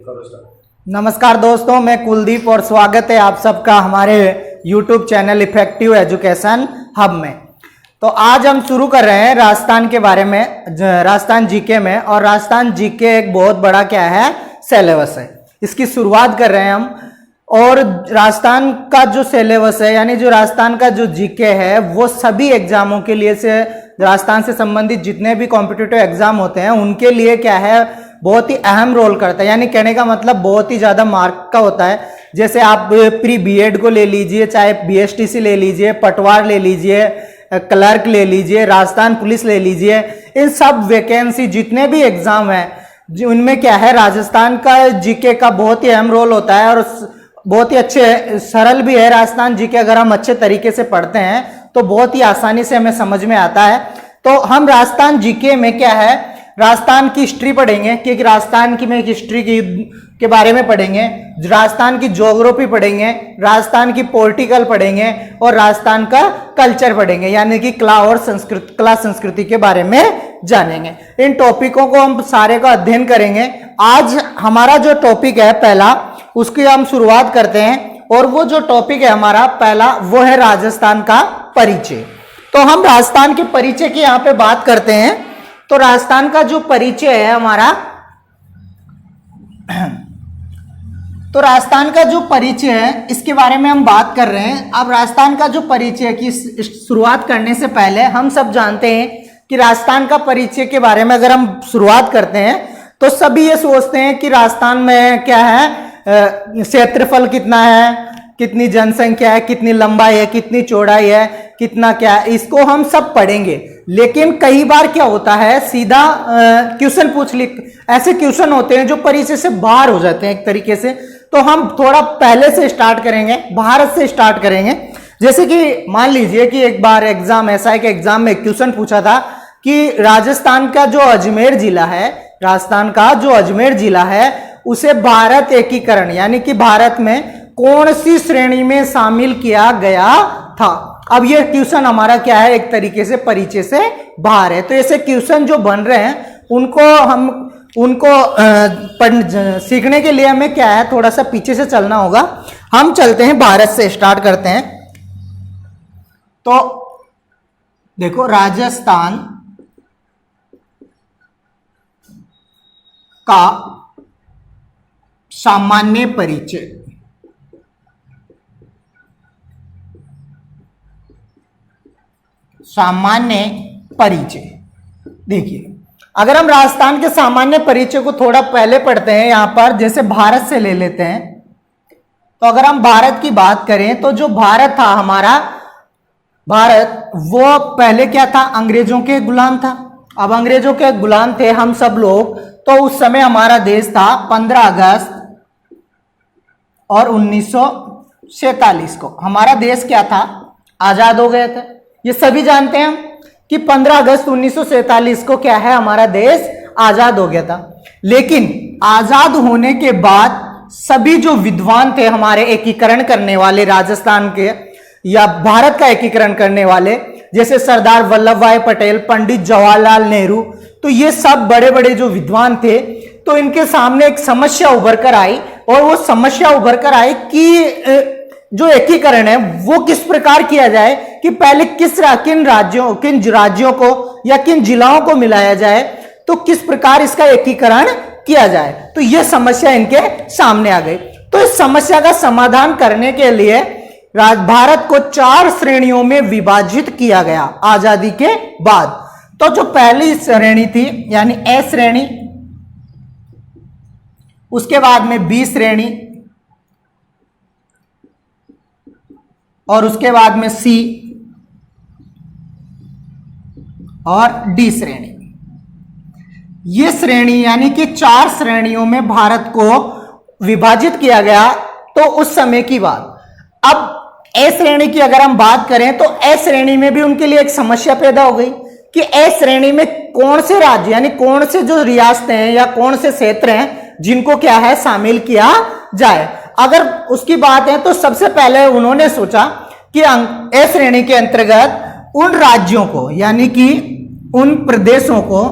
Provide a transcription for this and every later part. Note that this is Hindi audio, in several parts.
नमस्कार दोस्तों, मैं कुलदीप और स्वागत है आप सबका हमारे YouTube channel effective education hub में। तो आज हम शुरू कर रहे हैं राजस्थान के बारे में, राजस्थान जीके में। और राजस्थान जीके एक बहुत बड़ा क्या है, सिलेबस है। इसकी शुरुआत कर रहे हैं हम। और राजस्थान का जो सिलेबस है, यानी जो राजस्थान का जो जीके है, वो सभी एग्जामों के लिए से राजस्थान से संबंधित जितने भी कॉम्पिटिटिव एग्जाम होते हैं उनके लिए क्या है, बहुत ही अहम रोल करता है। यानी कहने का मतलब बहुत ही ज्यादा मार्क का होता है। जैसे आप प्री बीएड को ले लीजिए, चाहे बीएसटीसी ले लीजिए, पटवार ले लीजिए, क्लर्क ले लीजिए, राजस्थान पुलिस ले लीजिए, इन सब वैकेंसी जितने भी एग्जाम हैं उनमें क्या है, राजस्थान का जीके का बहुत ही अहम रोल होता है। और बहुत ही अच्छे सरल भी है राजस्थान जीके। अगर हम अच्छे तरीके से पढ़ते हैं तो बहुत ही आसानी से हमें समझ में आता है। तो हम राजस्थान जीके में क्या है, राजस्थान की हिस्ट्री पढ़ेंगे, क्योंकि राजस्थान की में हिस्ट्री के बारे में पढ़ेंगे, राजस्थान की ज्योग्राफी पढ़ेंगे, राजस्थान की पॉलिटिकल पढ़ेंगे और राजस्थान का कल्चर पढ़ेंगे, यानी कि कला संस्कृति के बारे में जानेंगे। इन टॉपिकों को हम सारे का अध्ययन करेंगे। आज हमारा जो टॉपिक है पहला, उसकी हम शुरुआत करते हैं। और वो जो टॉपिक है हमारा पहला, वो है राजस्थान का परिचय। तो हम राजस्थान के परिचय की यहां पे बात करते हैं। तो राजस्थान का जो परिचय है हमारा, तो राजस्थान का जो परिचय है इसके बारे में हम बात कर रहे हैं। अब राजस्थान का जो परिचय की शुरुआत करने से पहले हम सब जानते हैं कि राजस्थान का परिचय के बारे में अगर हम शुरुआत करते हैं तो सभी ये सोचते हैं कि राजस्थान में क्या है, क्षेत्रफल कितना है, कितनी जनसंख्या है, कितनी लंबाई है, कितनी चौड़ाई है, कितना क्या है, इसको हम सब पढ़ेंगे। लेकिन कई बार क्या होता है, सीधा क्वेश्चन ऐसे क्वेश्चन होते हैं जो परिचय से बाहर हो जाते हैं एक तरीके से। तो हम थोड़ा पहले से स्टार्ट करेंगे, भारत से स्टार्ट करेंगे। जैसे कि मान लीजिए कि एक बार एग्जाम ऐसा है कि एग्जाम में क्वेश्चन पूछा था कि राजस्थान का जो अजमेर जिला है, राजस्थान का जो अजमेर जिला है उसे भारत एकीकरण यानी कि भारत में कौन सी श्रेणी में शामिल किया गया था। अब ये क्वेश्चन हमारा क्या है, एक तरीके से परिचय से बाहर है। तो ऐसे क्वेश्चन जो बन रहे हैं उनको सीखने के लिए हमें क्या है, थोड़ा सा पीछे से चलना होगा। हम चलते हैं, भारत से स्टार्ट करते हैं। तो देखो, राजस्थान का सामान्य परिचय, सामान्य परिचय। देखिए, अगर हम राजस्थान के सामान्य परिचय को थोड़ा पहले पढ़ते हैं, यहां पर जैसे भारत से ले लेते हैं। तो अगर हम भारत की बात करें तो जो भारत था हमारा, भारत वो पहले क्या था, अंग्रेजों के गुलाम था। अब अंग्रेजों के गुलाम थे हम सब लोग। तो उस समय हमारा देश था 15 अगस्त और 1947 को हमारा देश क्या था, आजाद हो गया था। ये सभी जानते हैं हम कि 15 अगस्त 1947 को क्या है, हमारा देश आजाद हो गया था। लेकिन आजाद होने के बाद सभी जो विद्वान थे हमारे एकीकरण करने वाले, राजस्थान के या भारत का एकीकरण करने वाले, जैसे सरदार वल्लभ भाई पटेल, पंडित जवाहरलाल नेहरू, तो ये सब बड़े बड़े जो विद्वान थे, तो इनके सामने एक समस्या उभर कर आई। और वो समस्या उभर कर आई कि जो एकीकरण है वो किस प्रकार किया जाए, कि पहले किन राज्यों को या किन जिलाओं को मिलाया जाए, तो किस प्रकार इसका एकीकरण किया जाए। तो यह समस्या इनके सामने आ गई। तो इस समस्या का समाधान करने के लिए भारत को 4 श्रेणियों में विभाजित किया गया आजादी के बाद। तो जो पहली श्रेणी थी यानी ए श्रेणी, उसके बाद में बी श्रेणी, और उसके बाद में सी और डी श्रेणी। ये श्रेणी यानी कि 4 श्रेणियों में भारत को विभाजित किया गया। तो उस समय की बात, अब ए श्रेणी की अगर हम बात करें तो ए श्रेणी में भी उनके लिए एक समस्या पैदा हो गई कि ए श्रेणी में कौन से राज्य यानी कौन से जो रियासतें हैं या कौन से क्षेत्र हैं जिनको क्या है, शामिल किया जाए। अगर उसकी बात है तो सबसे पहले उन्होंने सोचा कि ए श्रेणी के अंतर्गत उन राज्यों को यानी कि उन प्रदेशों को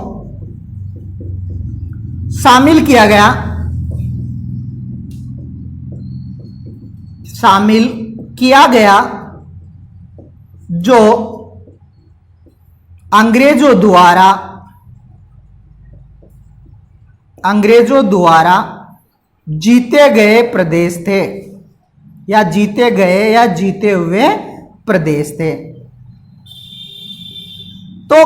शामिल किया गया शामिल किया गया जो अंग्रेजों द्वारा जीते गए प्रदेश थे, या जीते हुए प्रदेश थे। तो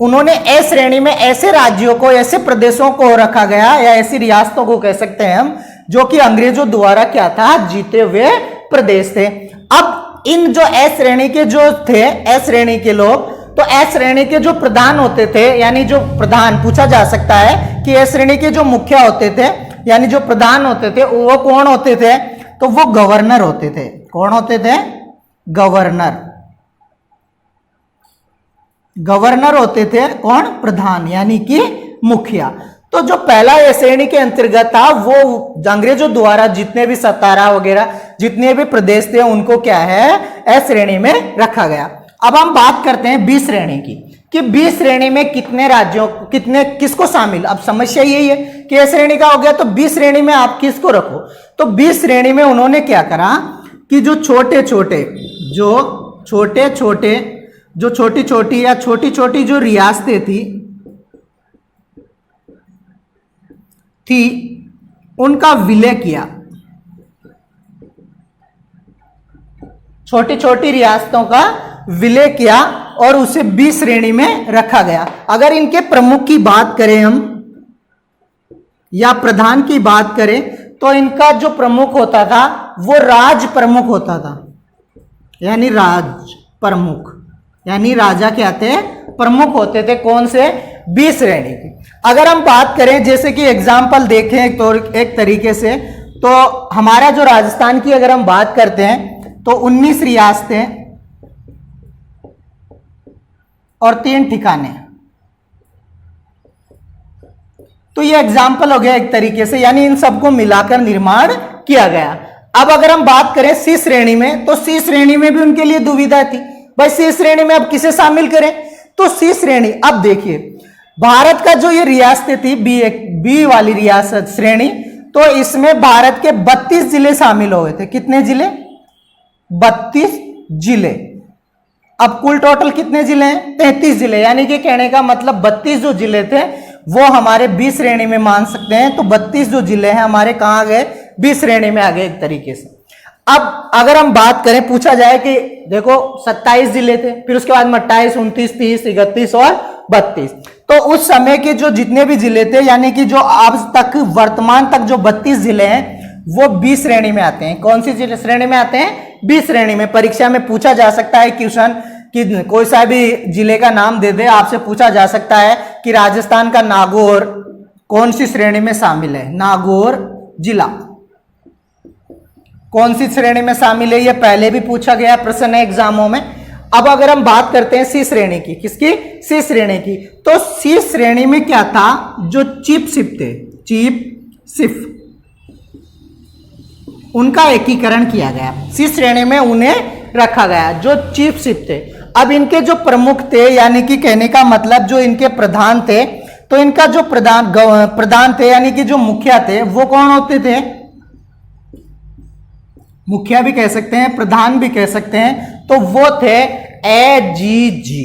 उन्होंने ए श्रेणी में ऐसे राज्यों को, ऐसे प्रदेशों को रखा गया, या ऐसी रियासतों को कह सकते हैं हम, जो कि अंग्रेजों द्वारा क्या था, जीते हुए प्रदेश थे। अब इन जो ए श्रेणी के जो थे, ए श्रेणी के लोग, तो ए श्रेणी के जो प्रधान होते थे, यानी जो प्रधान, पूछा जा सकता है कि ए श्रेणी के जो मुखिया होते थे, यानी जो प्रधान होते थे, वो कौन होते थे, तो वो गवर्नर होते थे। कौन होते थे, गवर्नर होते थे। कौन, प्रधान, यानी कि मुखिया। तो जो पहला ए श्रेणी के अंतर्गत था, वो अंग्रेजों द्वारा जितने भी सतारा वगैरह जितने भी प्रदेश थे, उनको क्या है, ए श्रेणी में रखा गया। अब हम बात करते हैं बी श्रेणी की, कि बी श्रेणी में कितने राज्यों, किसको शामिल। अब समस्या यही है कि ए श्रेणी का हो गया, तो बी श्रेणी में आप किसको रखो। तो बी श्रेणी में उन्होंने क्या करा कि जो छोटी छोटी जो रियासतें थी उनका विलय किया। छोटी छोटी रियासतों का विलय किया और उसे बी श्रेणी में रखा गया। अगर इनके प्रमुख की बात करें हम, या प्रधान की बात करें, तो इनका जो प्रमुख होता था वो राज प्रमुख होता था, यानी राज प्रमुख, यानी राजा क्या थे, प्रमुख होते थे। कौन से, बी श्रेणी की। अगर हम बात करें, जैसे कि एग्जाम्पल देखें एक तरीके से, तो हमारा जो राजस्थान की अगर हम बात करते हैं, तो 19 रियासतें और 3 ठिकाने। तो ये एग्जाम्पल हो गया एक तरीके से, यानी इन सबको मिलाकर निर्माण किया गया। अब अगर हम बात करें सी श्रेणी में, तो सी श्रेणी में भी उनके लिए दुविधा थी, भाई सी श्रेणी में अब किसे शामिल करें। तो सी श्रेणी, अब देखिए भारत का जो ये रियासतें थी, बी वाली रियासत श्रेणी, तो इसमें भारत के 32 जिले शामिल हुए थे। कितने जिले, 32 जिले। अब कुल टोटल कितने जिले हैं, 33 जिले, यानी कि कहने का मतलब 32 जो जिले थे वो हमारे बी श्रेणी में मान सकते हैं। तो 32 जो जिले हैं हमारे कहां आ गए, बी श्रेणी में आ गए एक तरीके से। अब अगर हम बात करें, पूछा जाए कि देखो 27 जिले थे, फिर उसके बाद 28, 29, 30, 31 और 32, तो उस समय के जो जितने भी जिले थे, यानी कि जो अब तक वर्तमान तक जो 32 जिले हैं वो बी श्रेणी में आते हैं। कौन सी श्रेणी में आते हैं, बी श्रेणी में। परीक्षा में पूछा जा सकता है क्वेश्चन कि कोई सा भी जिले का नाम दे दे, आपसे पूछा जा सकता है कि राजस्थान का नागौर कौन सी श्रेणी में शामिल है, नागौर जिला कौन सी श्रेणी में शामिल है, ये पहले भी पूछा गया प्रश्न है एग्जामों में। अब अगर हम बात करते हैं सी श्रेणी की, किसकी, सी श्रेणी की, तो सी श्रेणी में क्या था, जो चीफ शिप थे, चीफ शिप, उनका एकीकरण किया गया। सी श्रेणी में उन्हें रखा गया, जो चीफ शिप थे। अब इनके जो प्रमुख थे, यानी कि कहने का मतलब जो इनके प्रधान थे, तो इनका जो प्रधान थे, यानी कि जो मुखिया थे, वो कौन होते थे, मुखिया भी कह सकते हैं, प्रधान भी कह सकते हैं, तो वो थे एजीजी।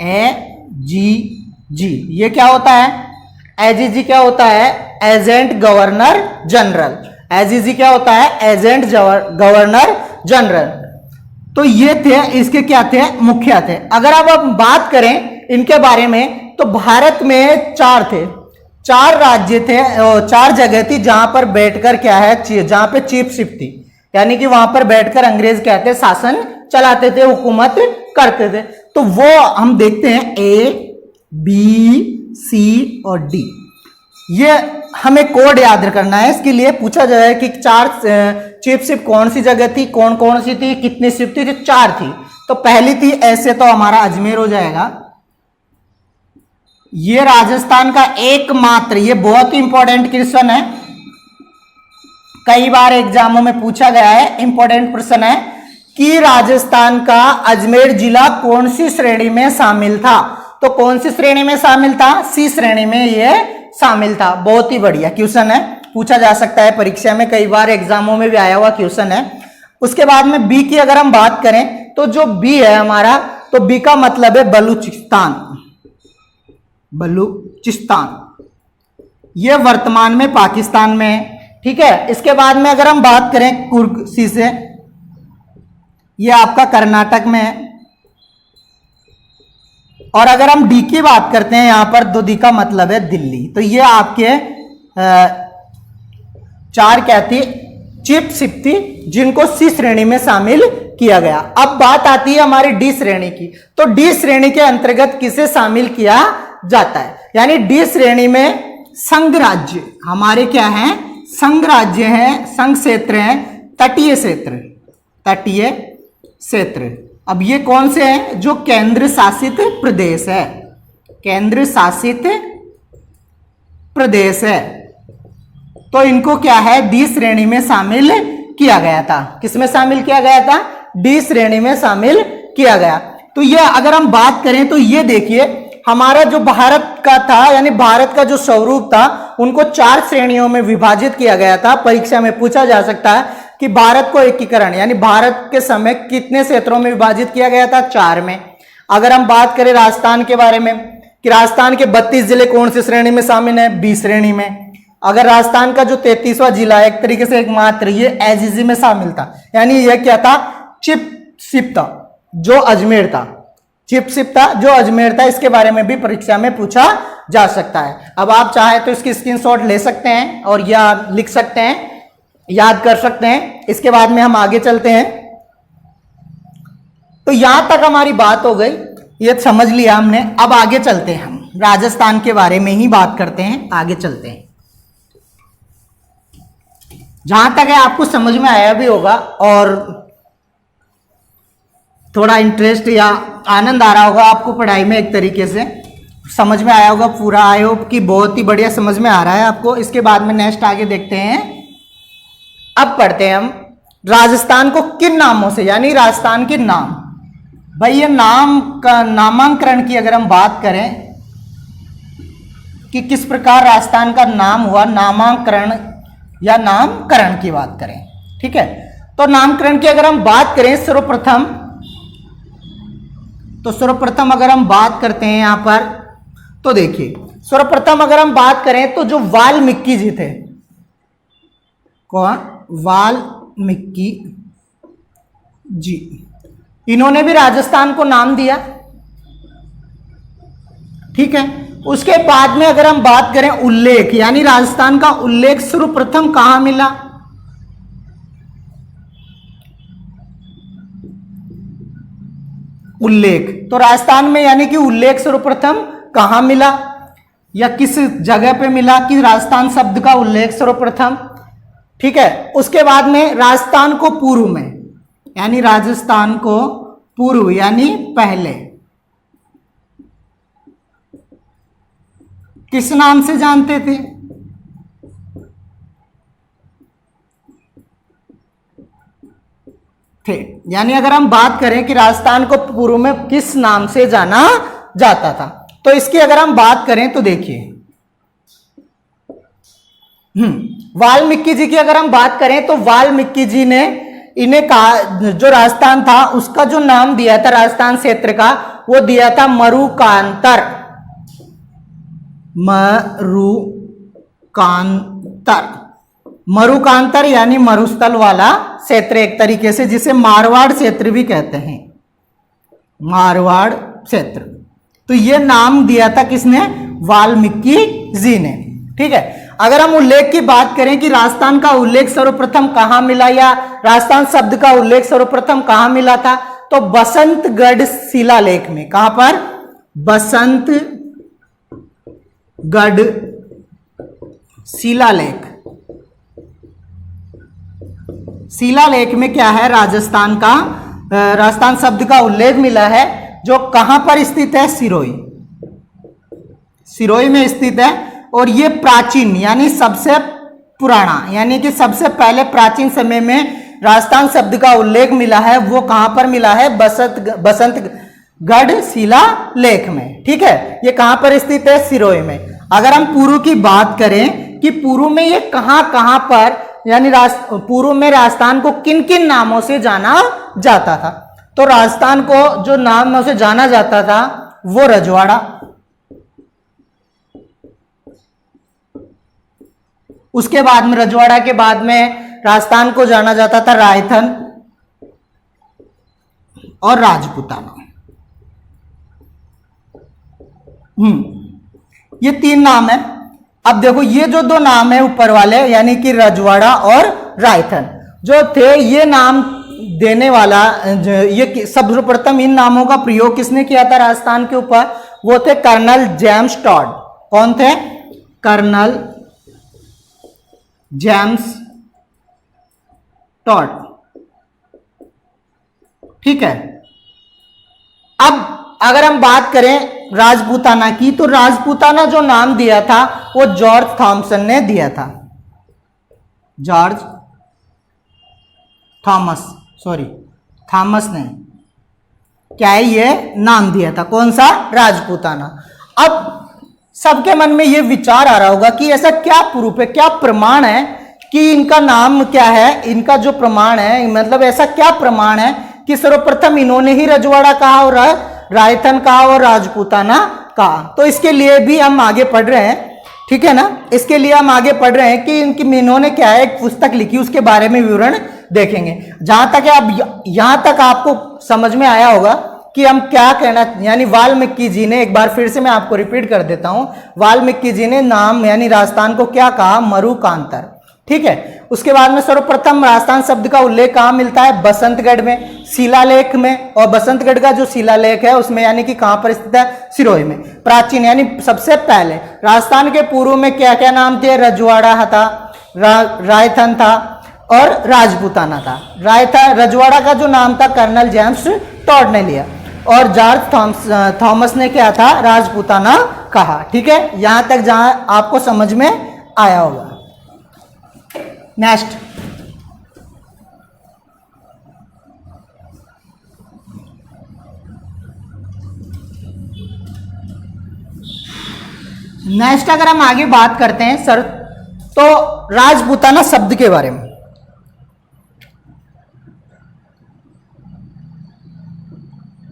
एजीजी ये क्या होता है, एजीजी क्या होता है, एजेंट गवर्नर जनरल। एजीजी क्या होता है, एजेंट गवर्नर जनरल। तो ये थे, इसके क्या थे, मुखिया थे। अगर अब हम बात करें इनके बारे में, तो भारत में 4 थे, 4 राज्य थे, 4 जगह थी जहां पर बैठकर क्या है, जहां पे चीफ शिप थी, यानी कि वहां पर बैठकर अंग्रेज क्या थे, शासन चलाते थे, हुकूमत करते थे। तो वो हम देखते हैं ए, बी, सी और डी। ये हमें कोड याद करना है। इसके लिए पूछा जाए कि 4 चीफ शिप कौन सी जगह थी, कौन कौन सी थी, कितनी शिप थी, 4 थी। तो पहली थी, ऐसे तो हमारा अजमेर हो जाएगा। ये राजस्थान का एकमात्र, ये बहुत ही इंपॉर्टेंट क्वेश्चन है, कई बार एग्जामों में पूछा गया है, इंपॉर्टेंट प्रश्न है कि राजस्थान का अजमेर जिला कौन सी श्रेणी में शामिल था। तो कौन सी श्रेणी में शामिल था, सी श्रेणी में ये शामिल था। बहुत ही बढ़िया क्वेश्चन है, पूछा जा सकता है परीक्षा में, कई बार एग्जामों में भी आया हुआ क्वेश्चन है। उसके बाद में बी की अगर हम बात करें तो जो बी है हमारा, तो बी का मतलब है बलूचिस्तान। बलूचिस्तान ये वर्तमान में पाकिस्तान में है, ठीक है। इसके बाद में अगर हम बात करें कुर्ग सी से, ये आपका कर्नाटक में है। और अगर हम डी की बात करते हैं, यहां पर दो डी का मतलब है दिल्ली। तो ये आपके चार क्या थी, चिप सिप थी, जिनको सी श्रेणी में शामिल किया गया। अब बात आती है हमारी डी श्रेणी की। तो डी श्रेणी के अंतर्गत किसे शामिल किया जाता है, यानी डी श्रेणी में संघ राज्य हमारे क्या हैं, संघ राज्य हैं, संघ क्षेत्र हैं, तटीय क्षेत्र, तटीय क्षेत्र। अब ये कौन से हैं, जो केंद्र शासित प्रदेश है, केंद्र शासित प्रदेश है। तो इनको क्या है, डी श्रेणी में शामिल किया गया था। किसमें शामिल किया गया था, डी श्रेणी में शामिल किया गया। तो ये अगर हम बात करें तो ये देखिए हमारा जो भारत का था, यानी भारत का जो स्वरूप था, उनको 4 श्रेणियों में विभाजित किया गया था। परीक्षा में पूछा जा सकता है कि भारत को एकीकरण यानी भारत के समय कितने क्षेत्रों में विभाजित किया गया था, 4 में। अगर हम बात करें राजस्थान के बारे में कि राजस्थान के 32 जिले कौन सी श्रेणी में शामिल है, बी श्रेणी में। अगर राजस्थान का जो 33वां जिला है, एक तरीके से एकमात्र, ये एजीजी में शामिल था, यानी यह क्या था, चिप सिप था, जो अजमेर था, चिप सिप था जो अजमेर था। इसके बारे में भी परीक्षा में पूछा जा सकता है। अब आप चाहे तो इसकी स्क्रीनशॉट ले सकते हैं और या लिख सकते हैं, याद कर सकते हैं। इसके बाद में हम आगे चलते हैं। तो यहां तक हमारी बात हो गई, ये समझ लिया हमने। अब आगे चलते हैं, हम राजस्थान के बारे में ही बात करते हैं, आगे चलते हैं। जहां तक है आपको समझ में आया भी होगा और थोड़ा इंटरेस्ट या आनंद आ रहा होगा आपको पढ़ाई में, एक तरीके से समझ में आया होगा पूरा। आई होप कि बहुत ही बढ़िया समझ में आ रहा है आपको। इसके बाद में नेक्स्ट आगे देखते हैं। अब पढ़ते हैं हम राजस्थान को किन नामों से, यानी राजस्थान के नाम। भाई ये नाम का नामांकरण की अगर हम बात करें कि किस प्रकार राजस्थान का नाम हुआ, नामांकरण या नामकरण की बात करें, ठीक है। तो नामकरण की अगर हम बात करें सर्वप्रथम अगर हम बात करते हैं यहां पर, तो देखिए सर्वप्रथम अगर हम बात करें तो जो वाल्मीकि जी थे, कौन, वाल्मीकि जी, इन्होंने भी राजस्थान को नाम दिया, ठीक है। उसके बाद में अगर हम बात करें उल्लेख, यानी राजस्थान का उल्लेख सर्वप्रथम कहां मिला, उल्लेख, तो राजस्थान में यानी कि उल्लेख सर्वप्रथम कहां मिला या किस जगह पे मिला कि राजस्थान शब्द का उल्लेख सर्वप्रथम, ठीक है। उसके बाद में राजस्थान को पूर्व में, यानी राजस्थान को पूर्व यानी पहले किस नाम से जानते थे, यानी अगर हम बात करें कि राजस्थान को पूर्व में किस नाम से जाना जाता था, तो इसकी अगर हम बात करें तो देखिए वाल्मीकि जी की अगर हम बात करें तो वाल्मीकि जी ने इन्हें कहा, जो राजस्थान था उसका जो नाम दिया था राजस्थान क्षेत्र का, वो दिया था मरुकांतर। मरुकांतर यानी मरुस्थल वाला क्षेत्र, एक तरीके से जिसे मारवाड़ क्षेत्र भी कहते हैं, मारवाड़ क्षेत्र। तो ये नाम दिया था किसने, वाल्मीकि जी ने, ठीक है। अगर हम उल्लेख की बात करें कि राजस्थान का उल्लेख सर्वप्रथम कहां मिला या राजस्थान शब्द का उल्लेख सर्वप्रथम कहां मिला था, तो बसंतगढ़ शिलालेख में। कहां पर, बसंतगढ़ शिलालेख। शिलालेख में क्या है, राजस्थान का राजस्थान शब्द का उल्लेख मिला है, जो कहां पर स्थित है, सिरोही, सिरोही में स्थित है। और ये प्राचीन यानी सबसे पुराना, यानी कि सबसे पहले प्राचीन समय में राजस्थान शब्द का उल्लेख मिला है, वो कहां पर मिला है, बसंतगढ़ शिलालेख में, ठीक है। ये कहां पर स्थित है, सिरोही में। अगर हम पूर्व की बात करें कि पूर्व में ये कहां कहां पर यानी पूर्व में राजस्थान को किन किन नामों से जाना जाता था। तो राजस्थान को जो नामों से जाना जाता था वो रजवाड़ा, उसके बाद में रजवाड़ा के बाद में राजस्थान को जाना जाता था रायथन और राजपूताना। ये तीन नाम है। अब देखो ये जो दो नाम है ऊपर वाले यानी कि रजवाड़ा और रायथन जो थे, ये नाम देने वाला ये सर्वप्रथम इन नामों का प्रयोग किसने किया था राजस्थान के ऊपर? वो थे कर्नल जेम्स टॉड। कौन थे? Colonel James Tod. ठीक है। अब अगर हम बात करें राजपूताना की, तो राजपूताना जो नाम दिया था वो जॉर्ज थॉमसन ने दिया था। जॉर्ज थॉमस, सॉरी थॉमस ने क्या है ये नाम दिया था। कौन सा? राजपूताना। अब सबके मन में ये विचार आ रहा होगा कि ऐसा क्या प्रूफ है, क्या प्रमाण है कि इनका नाम क्या है, इनका जो प्रमाण है, मतलब ऐसा क्या प्रमाण है कि सर्वप्रथम इन्होंने ही रजवाड़ा कहा और रायथन कहा और राजपूताना कहा। तो इसके लिए भी हम आगे पढ़ रहे हैं, ठीक है ना। इसके लिए हम आगे पढ़ रहे हैं कि इन्होंने क्या है एक पुस्तक लिखी, उसके बारे में विवरण देखेंगे। जहां तक है अब यहां तक आपको समझ में आया होगा कि हम क्या कहना, यानी वाल्मीकि जी ने, एक बार फिर से मैं आपको रिपीट कर देता हूं, वाल्मीकि जी ने नाम यानी राजस्थान को क्या कहा? मरुकांतर। ठीक है। उसके बाद में सर्वप्रथम राजस्थान शब्द का उल्लेख कहां मिलता है? बसंतगढ़ में, शिलालेख में। और बसंतगढ़ का जो शिलालेख है उसमें यानी कि कहां पर स्थित है? सिरोही में। प्राचीन यानी सबसे पहले राजस्थान के पूर्व में क्या क्या नाम थे? रजवाड़ा था, रायथन था और राजपूताना था। रजवाड़ा का जो नाम था कर्नल जेम्स टॉड ने लिया और जॉर्ज थॉमस ने क्या था? राजपूताना कहा। ठीक है, यहां तक जहां आपको समझ में आया होगा। नेक्स्ट, अगर हम आगे बात करते हैं सर, तो राजपूताना शब्द के बारे में।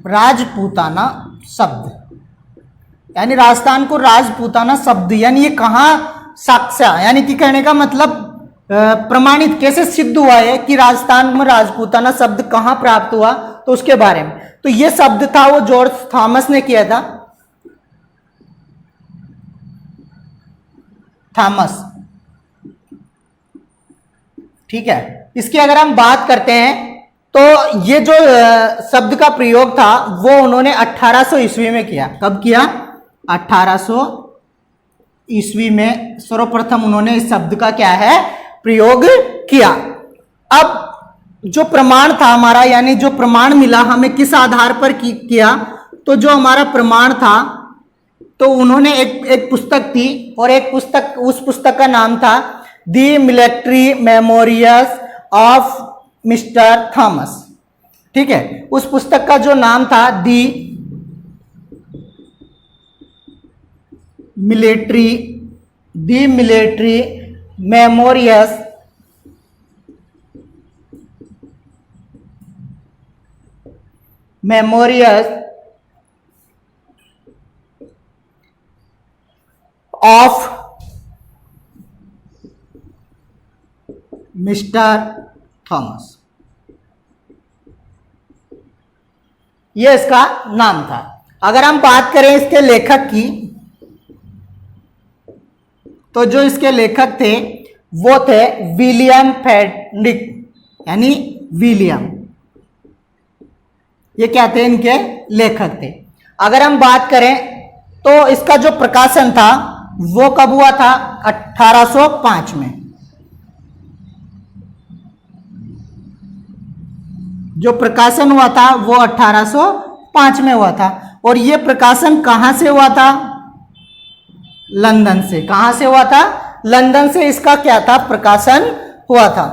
राजपूताना शब्द यानी राजस्थान को राजपूताना शब्द यानी ये कहां साक्ष्य, यानी कि कहने का मतलब प्रमाणित कैसे सिद्ध हुआ है कि राजस्थान में राजपूताना शब्द कहां प्राप्त हुआ, तो उसके बारे में। तो ये शब्द था वो जॉर्ज थॉमस ने किया था। थॉमस, ठीक है। इसकी अगर हम बात करते हैं तो ये जो शब्द का प्रयोग था वो उन्होंने 1800 ईस्वी में किया। कब किया? 1800 ईस्वी में सर्वप्रथम उन्होंने इस शब्द का क्या है? प्रयोग किया। अब जो प्रमाण था हमारा, यानी जो प्रमाण मिला हमें किस आधार पर किया, तो जो हमारा प्रमाण था तो उन्होंने एक पुस्तक थी और एक पुस्तक, उस पुस्तक का नाम था the military memorials of mister Thomas. ठीक है, उस पुस्तक का जो नाम था the military memorials of mister Thomas, यह इसका नाम था। अगर हम बात करें इसके लेखक की, तो जो इसके लेखक थे वो थे विलियम फेडरिक, यानी विलियम, ये क्या थे? इनके लेखक थे। अगर हम बात करें तो इसका जो प्रकाशन था वो कब हुआ था? 1805 में। जो प्रकाशन हुआ था वो 1805 में हुआ था। और ये प्रकाशन कहां से हुआ था? लंदन से। कहां से हुआ था? लंदन से इसका क्या था? प्रकाशन हुआ था।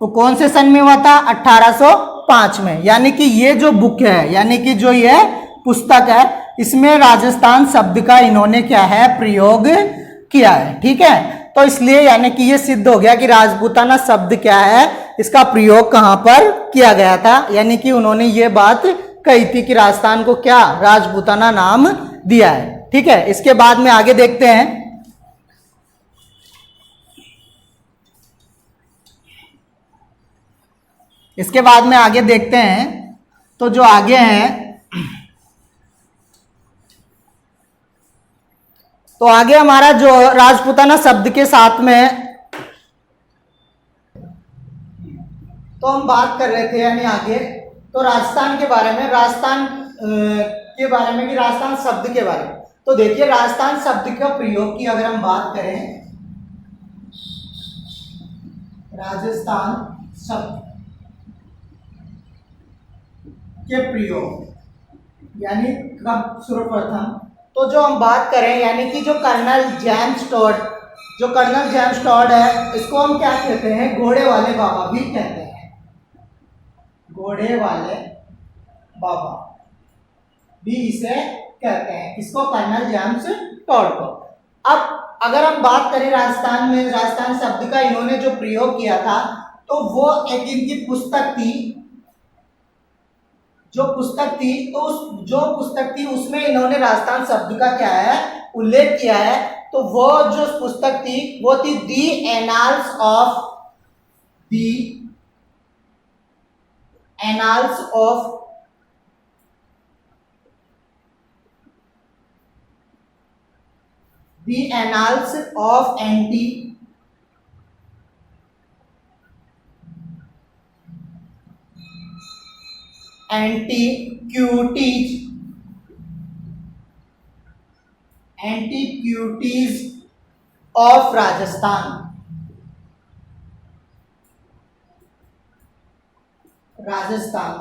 तो कौन से सन में हुआ था? 1805 में। यानी कि ये जो बुक है, यानी कि जो ये पुस्तक है इसमें राजस्थान शब्द का इन्होंने क्या है प्रयोग किया है। ठीक है, तो इसलिए यानी कि ये सिद्ध हो गया कि राजपूताना शब्द क्या है, इसका प्रयोग कहां पर किया गया था, यानी कि उन्होंने ये बात कही थी कि राजस्थान को क्या राजपूताना नाम दिया है। ठीक है, इसके बाद में आगे देखते हैं। इसके बाद में आगे देखते हैं, तो जो आगे हैं, तो आगे हमारा जो राजपूताना शब्द के साथ में तो हम बात कर रहे थे, यानी आगे तो राजस्थान के बारे में, राजस्थान के बारे में कि राजस्थान शब्द के बारे में। तो देखिए राजस्थान शब्द का प्रयोग की अगर हम बात करें, राजस्थान शब्द के प्रयोग यानी कब सर्वप्रथम, तो जो हम बात करें यानी कि जो कर्नल जेम्स टॉड है, इसको हम क्या कहते हैं, घोड़े वाले बाबा भी कहते हैं, घोड़े वाले बाबा भी इसे कहते हैं, इसको कर्नल जेम्स टॉड को। अब अगर हम बात करें राजस्थान में, राजस्थान शब्द का इन्होंने जो प्रयोग किया था, तो वो एक इनकी पुस्तक थी, जो पुस्तक थी, तो उस जो पुस्तक थी उसमें इन्होंने राजस्थान शब्द का क्या है उल्लेख किया है। तो वो जो पुस्तक थी वो थी दी एनाल्स ऑफ एंटीक्यूटीज ऑफ राजस्थान।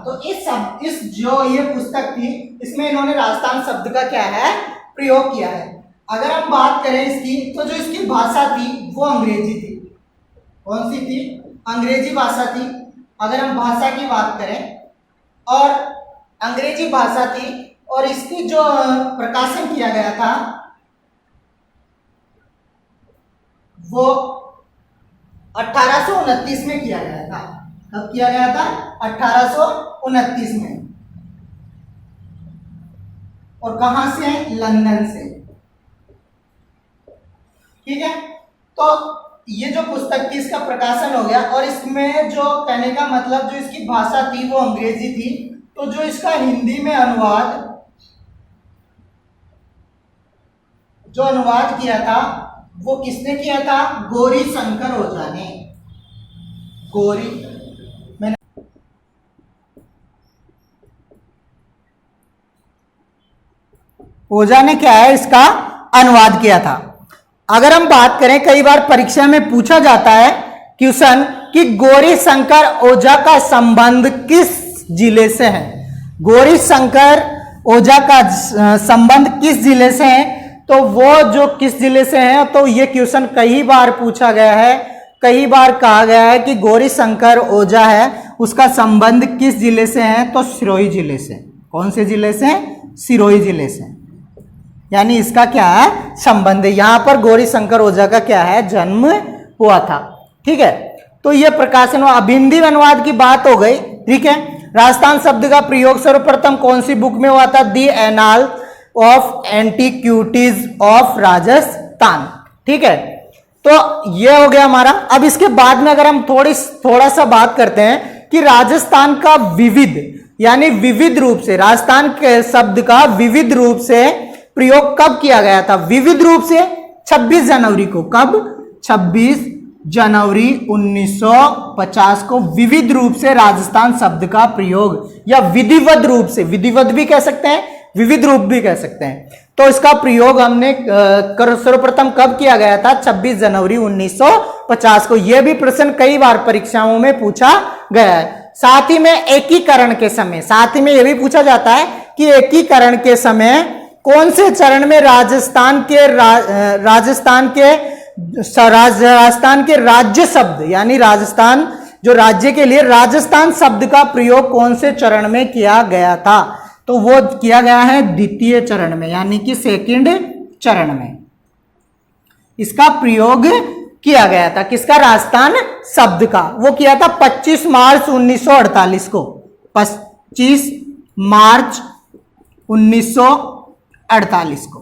तो इस जो ये पुस्तक थी, इसमें इन्होंने राजस्थान शब्द का क्या है प्रयोग किया है। अगर हम बात करें इसकी, तो जो इसकी भाषा थी वो अंग्रेजी थी। कौन सी थी? अंग्रेजी भाषा थी। अगर हम भाषा की बात करें, और अंग्रेजी भाषा थी, और इसकी जो प्रकाशन किया गया था वो 1829 में किया गया था। कब किया गया था? 1829 में। और कहां से? लंदन से। ठीक है, तो ये जो पुस्तक थी इसका प्रकाशन हो गया, और इसमें जो कहने का मतलब जो इसकी भाषा थी वो अंग्रेजी थी। तो जो इसका हिंदी में अनुवाद किया था वो किसने किया था? गौरी शंकर ओझा ने। ओझा ने क्या है इसका अनुवाद किया था। अगर हम बात करें, कई बार परीक्षा में पूछा जाता है क्वेश्चन कि गौरी शंकर ओझा का संबंध किस जिले से है। गौरी शंकर ओझा का संबंध किस जिले से है, तो वो जो किस जिले से है, तो ये क्वेश्चन कई बार पूछा गया है, कई बार कहा गया है कि गौरी शंकर ओझा है उसका संबंध किस जिले से है, तो सिरोही जिले से। कौन से जिले से? सिरोही जिले से। यानी इसका क्या है संबंध है, यहां पर गौरी शंकर ओझा का क्या है जन्म हुआ था। ठीक है, तो ये प्रकाशन हुआ। अब हिंदी अनुवाद की बात हो गई। ठीक है, राजस्थान शब्द का प्रयोग सर्वप्रथम कौन सी बुक में हुआ था? दी एनाल ऑफ एंटीक्यूटीज ऑफ राजस्थान। ठीक है, तो ये हो गया हमारा। अब इसके बाद में अगर हम थोड़ा सा बात करते हैं कि राजस्थान का विविध यानी विविध रूप से, राजस्थान के शब्द का विविध रूप से प्रयोग कब किया गया था? विविध रूप से 26 जनवरी को। कब? 26 जनवरी 1950 को विविध रूप से राजस्थान शब्द का प्रयोग, या विधिवत रूप से, विधिवत भी कह सकते हैं, विविध रूप भी कह सकते हैं। तो इसका प्रयोग हमने सर्वप्रथम कब किया गया था? 26 जनवरी 1950 को। यह भी प्रश्न कई बार परीक्षाओं में पूछा गया है। साथ ही में एकीकरण के समय, साथ ही में यह भी पूछा जाता है कि एकीकरण के समय कौन से चरण में राजस्थान के राज्य शब्द, यानी राजस्थान जो राज्य के लिए राजस्थान शब्द का प्रयोग कौन से चरण में किया गया था? तो वो किया गया है द्वितीय चरण में, यानी कि सेकंड चरण में इसका प्रयोग किया गया था। किसका? राजस्थान शब्द का। वो किया था 25 मार्च 1948 को, 25 मार्च 1948 को।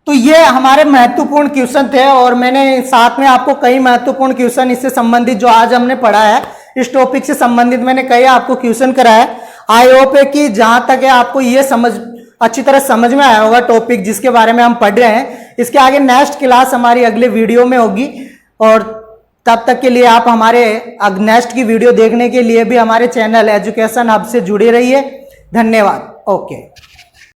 तो ये हमारे महत्वपूर्ण क्वेश्चन थे और मैंने साथ में आपको कई महत्वपूर्ण क्वेश्चन इससे संबंधित जो आज हमने पढ़ा है, इस टॉपिक से संबंधित मैंने कई आपको क्वेश्चन कराया। आई होप है कि जहां तक है आपको ये अच्छी तरह समझ में आया होगा टॉपिक जिसके बारे में हम पढ़ रहे हैं। इसके आगे नेक्स्ट क्लास हमारी अगले वीडियो में होगी और तब तक के लिए आप हमारे नेक्स्ट की वीडियो देखने के लिए भी हमारे चैनल एजुकेशन हब से जुड़े रहिए। धन्यवाद। ओके।